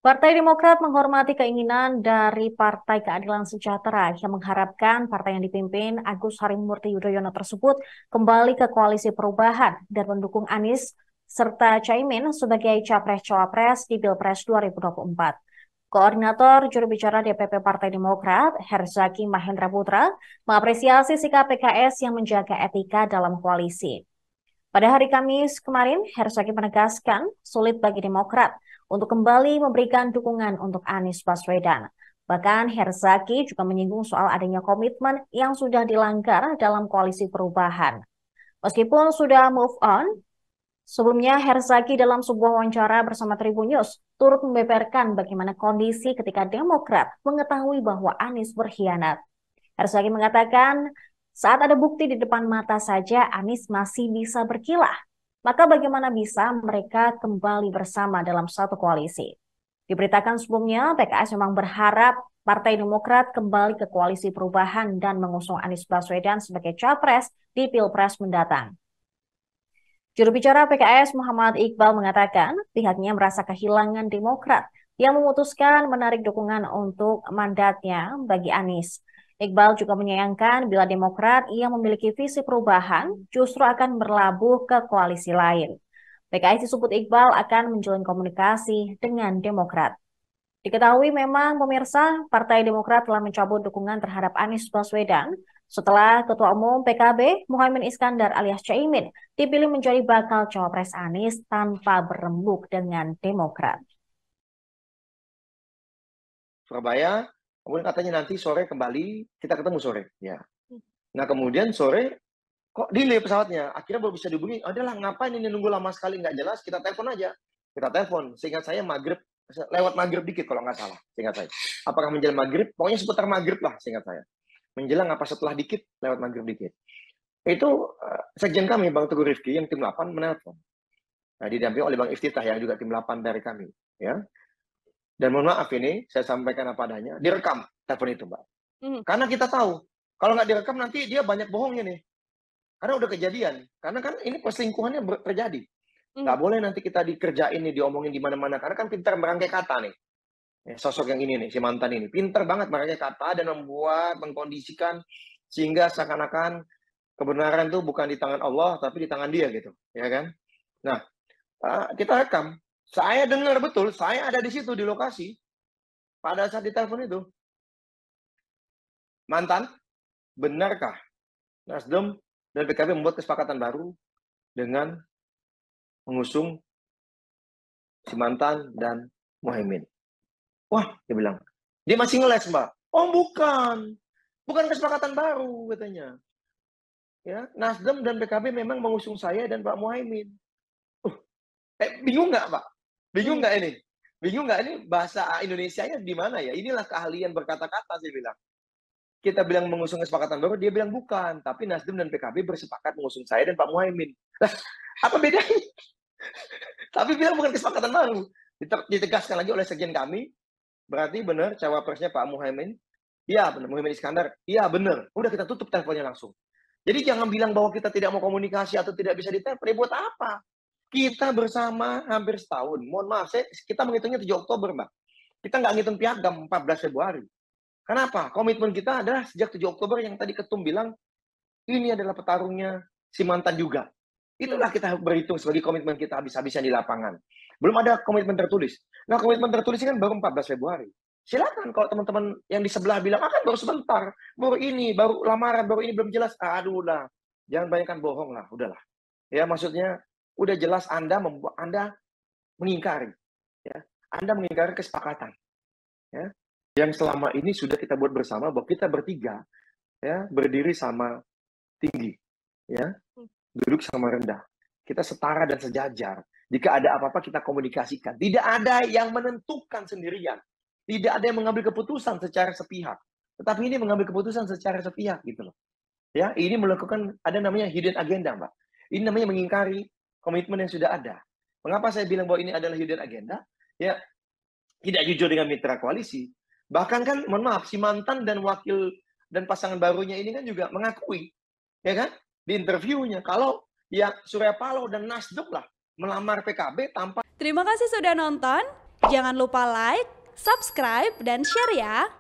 Partai Demokrat menghormati keinginan dari Partai Keadilan Sejahtera yang mengharapkan partai yang dipimpin Agus Harimurti Yudhoyono tersebut kembali ke koalisi perubahan dan mendukung Anies serta Caimin sebagai capres-cawapres di Pilpres 2024. Koordinator juru bicara DPP Partai Demokrat, Herzaki Mahendra Putra, mengapresiasi sikap PKS yang menjaga etika dalam koalisi. Pada hari Kamis kemarin, Herzaki menegaskan sulit bagi Demokrat untuk kembali memberikan dukungan untuk Anies Baswedan. Bahkan Herzaki juga menyinggung soal adanya komitmen yang sudah dilanggar dalam koalisi perubahan. Meskipun sudah move on, sebelumnya Herzaki dalam sebuah wawancara bersama Tribun News turut membeberkan bagaimana kondisi ketika Demokrat mengetahui bahwa Anies berkhianat. Herzaki mengatakan, saat ada bukti di depan mata saja Anies masih bisa berkilah. Maka bagaimana bisa mereka kembali bersama dalam satu koalisi? Diberitakan sebelumnya, PKS memang berharap Partai Demokrat kembali ke koalisi perubahan dan mengusung Anies Baswedan sebagai capres di Pilpres mendatang. Juru bicara PKS Muhammad Iqbal mengatakan pihaknya merasa kehilangan Demokrat yang memutuskan menarik dukungan untuk mandatnya bagi Anies. Iqbal juga menyayangkan bila Demokrat yang memiliki visi perubahan justru akan berlabuh ke koalisi lain. PKS disebut Iqbal akan menjalin komunikasi dengan Demokrat. Diketahui memang pemirsa, Partai Demokrat telah mencabut dukungan terhadap Anies Baswedan setelah Ketua Umum PKB Muhaimin Iskandar alias Caimin dipilih menjadi bakal cawapres Anies tanpa berembuk dengan Demokrat. Surabaya, kemudian katanya nanti sore kembali, kita ketemu sore. Ya. Nah kemudian sore, kok delay pesawatnya? Akhirnya baru bisa dihubungi, adalah ngapain ini nunggu lama sekali, nggak jelas, kita telepon aja. Kita telepon, seingat saya maghrib, lewat maghrib dikit kalau nggak salah, seingat saya. Apakah menjelang maghrib? Pokoknya seputar maghrib lah, seingat saya. Menjelang apa setelah dikit, lewat maghrib dikit. Itu sekjen kami, Bang Teguh Rifki, yang tim 8 menelpon. Nah, didampingi oleh Bang Iftitah yang juga tim 8 dari kami. Ya. Dan mohon maaf ini, saya sampaikan apa adanya, direkam telepon itu, Mbak. Karena kita tahu, kalau nggak direkam nanti dia banyak bohongnya nih. Karena udah kejadian. Karena kan ini perselingkuhannya terjadi. Nggak boleh nanti kita dikerjain nih, diomongin di mana-mana. Karena kan pintar merangkai kata nih. Sosok yang ini nih, si mantan ini. Pintar banget merangkai kata dan membuat, mengkondisikan, sehingga seakan-akan kebenaran itu bukan di tangan Allah, tapi di tangan dia gitu. Ya kan? Nah, kita rekam. Saya dengar betul, saya ada di situ, di lokasi. Pada saat ditelepon itu. Mantan, benarkah Nasdem dan PKB membuat kesepakatan baru dengan mengusung si mantan dan Muhaimin? Wah, dia bilang. Dia masih ngeles, Mbak. Oh, bukan. Bukan kesepakatan baru, katanya. Ya, Nasdem dan PKB memang mengusung saya dan Pak Muhaimin. Bingung nggak, Pak? Bingung nggak ini? Bingung nggak ini bahasa Indonesianya di mana ya? Inilah keahlian berkata-kata, saya bilang. Kita bilang mengusung kesepakatan baru, dia bilang bukan. Tapi Nasdem dan PKB bersepakat mengusung saya dan Pak Muhaimin. Lah, apa bedanya? Tapi bilang bukan kesepakatan baru. Ditegaskan lagi oleh sekjen kami, berarti benar cawapresnya Pak Muhaimin. Iya benar, Muhaimin Iskandar. Iya benar. Udah kita tutup teleponnya langsung. Jadi jangan bilang bahwa kita tidak mau komunikasi atau tidak bisa ditelepon. Buat apa? Kita bersama hampir setahun. Mohon maaf, kita menghitungnya 7 Oktober, Mbak. Kita nggak ngitung piagam 14 Februari. Kenapa? Komitmen kita adalah sejak 7 Oktober yang tadi Ketum bilang, ini adalah petarungnya si mantan juga. Itulah kita berhitung sebagai komitmen kita habis-habisan di lapangan. Belum ada komitmen tertulis. Nah, komitmen tertulis kan baru 14 Februari. Silakan kalau teman-teman yang di sebelah bilang, akan baru sebentar, baru ini, baru lamaran, baru ini belum jelas. Aduh lah, jangan banyakkan bohong lah, udahlah. Ya, maksudnya udah jelas Anda mengingkari. Ya. Anda mengingkari kesepakatan. Ya. Yang selama ini sudah kita buat bersama bahwa kita bertiga ya berdiri sama tinggi, ya duduk sama rendah, kita setara dan sejajar. Jika ada apa-apa kita komunikasikan. Tidak ada yang menentukan sendirian, tidak ada yang mengambil keputusan secara sepihak. Tetapi ini mengambil keputusan secara sepihak gitu loh. Ya, ini melakukan ada namanya hidden agenda, Mbak. Ini namanya mengingkari komitmen yang sudah ada. Mengapa saya bilang bahwa ini adalah hidden agenda? Ya, tidak jujur dengan mitra koalisi. Bahkan kan, mohon maaf, si mantan dan wakil dan pasangan barunya ini kan juga mengakui, ya kan, di interviewnya, kalau ya Surya Paloh dan Nasdem lah melamar PKB tanpa. Terima kasih sudah nonton. Jangan lupa like, subscribe, dan share ya.